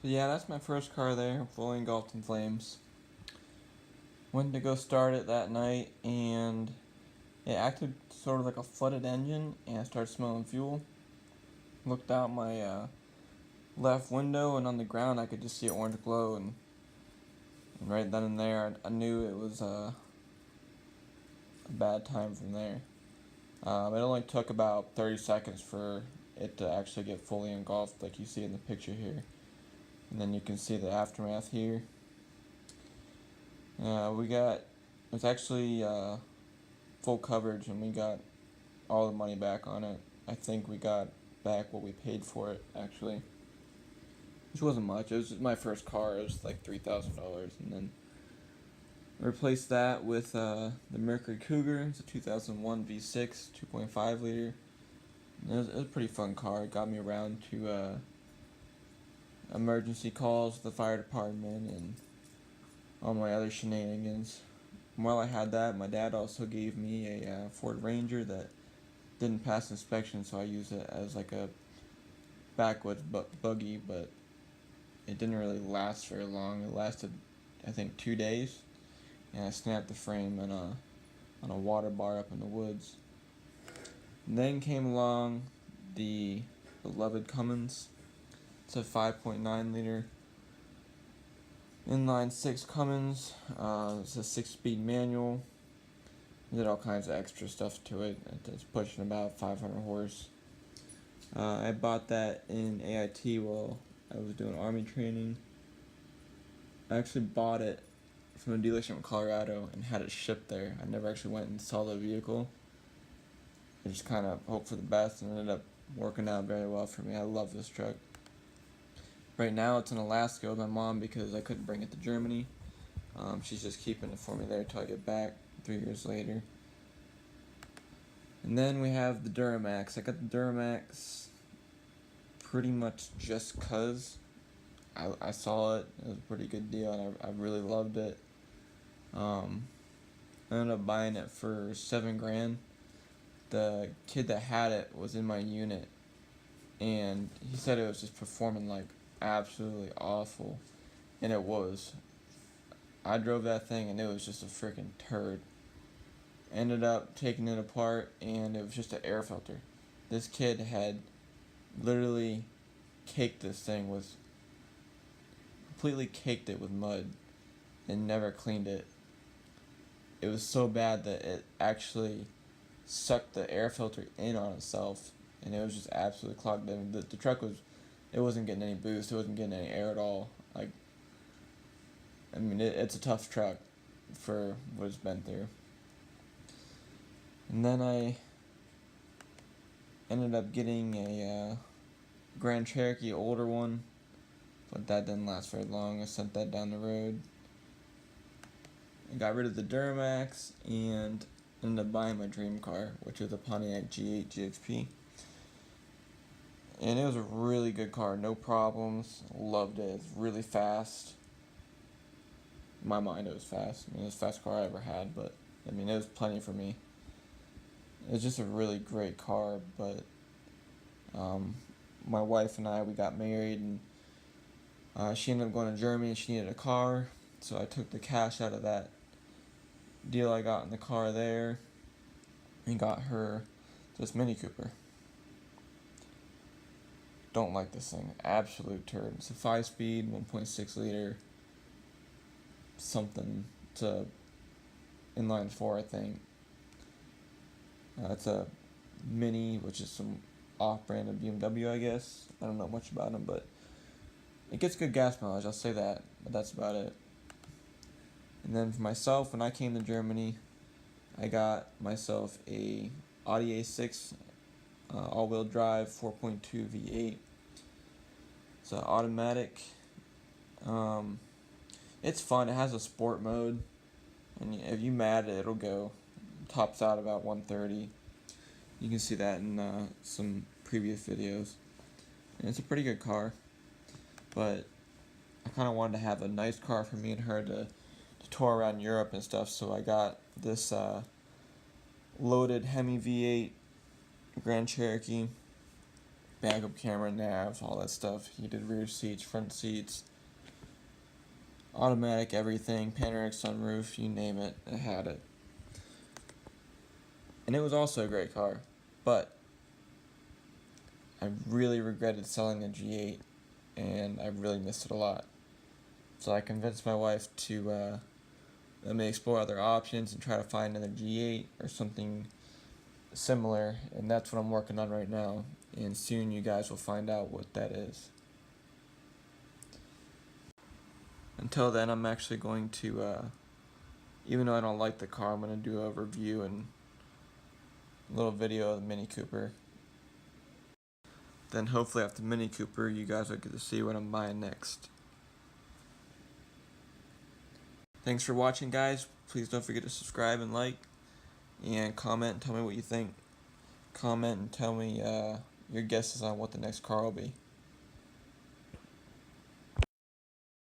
So yeah, that's my first car there, fully engulfed in flames. Went to go start it that night, and it acted sort of like a flooded engine, and I started smelling fuel. Looked out my left window, and on the ground I could just see an orange glow, and right then and there I knew it was a bad time from there. It only took about 30 seconds for it to actually get fully engulfed, like you see in the picture here. And then you can see the aftermath here. It was actually full coverage, and we got all the money back on it. I think we got back what we paid for it, actually, which wasn't much. It was my first car. It was like $3,000, and then replaced that with the Mercury Cougar. It's a 2001 V6, 2.5 liter. It was a pretty fun car. It got me around to emergency calls, the fire department, and all my other shenanigans. While I had that, my dad also gave me a Ford Ranger that didn't pass inspection, so I used it as like a backwoods buggy, but it didn't really last very long. It lasted, I think, 2 days, and I snapped the frame on a water bar up in the woods. And then came along the beloved Cummins. It's a 5.9 liter inline 6 Cummins. It's a 6-speed manual. Did all kinds of extra stuff to it. It's pushing about 500 horse. I bought that in AIT while I was doing army training. I actually bought it from a dealership in Colorado and had it shipped there. I never actually went and saw the vehicle. I just kind of hoped for the best, and it ended up working out very well for me. I love this truck. Right now it's in Alaska with my mom because I couldn't bring it to Germany. She's just keeping it for me there till I get back 3 years later. And then we have the Duramax. I got the Duramax pretty much just cause I saw it. It was a pretty good deal, and I really loved it. I ended up buying it for $7,000. The kid that had it was in my unit, and he said it was just performing like absolutely awful, and it was. I drove that thing, and it was just a freaking turd. Ended up taking it apart, and it was just an air filter. This kid had literally completely caked it with mud and never cleaned it. It was so bad that it actually sucked the air filter in on itself, and it was just absolutely clogged. The truck it wasn't getting any boost, it wasn't getting any air at all. It's a tough truck for what it's been through. And then I ended up getting a Grand Cherokee, older one, but that didn't last very long. I sent that down the road. I got rid of the Duramax and ended up buying my dream car, which was a Pontiac G8 GXP. And it was a really good car, no problems. Loved it. It's really fast. In my mind, it was fast. It was the fastest car I ever had, but it was plenty for me. It was just a really great car, but my wife and I, we got married, and she ended up going to Germany, and she needed a car, so I took the cash out of that deal I got in the car there and got her this Mini Cooper. Don't like this thing. Absolute turd. It's a 5-speed, 1.6 liter something. It's a inline 4, I think. It's a Mini, which is some off-brand of BMW, I guess. I don't know much about them, but it gets good gas mileage, I'll say that, but that's about it. And then for myself, when I came to Germany, I got myself a Audi A6 all-wheel drive 4.2 V8. It's an automatic. It's fun. It has a sport mode, and if you mad it, it'll go. Tops out about 130. You can see that in some previous videos. And it's a pretty good car, but I kind of wanted to have a nice car for me and her to tour around Europe and stuff, so I got this loaded Hemi V8 Grand Cherokee. backup camera, navs, all that stuff, heated rear seats, front seats, automatic everything, panoramic sunroof, you name it, it had it. And it was also a great car, but I really regretted selling the G8, and I really missed it a lot. So I convinced my wife to let me explore other options and try to find another G8 or something similar, and that's what I'm working on right now, and soon you guys will find out what that is. Until then, I'm actually going to, even though I don't like the car, I'm going to do a review and a little video of the Mini Cooper. Then hopefully after Mini Cooper, you guys will get to see what I'm buying next. Thanks for watching, guys. Please don't forget to subscribe and like, and comment and tell me what you think. Comment and tell me your guesses on what the next car will be.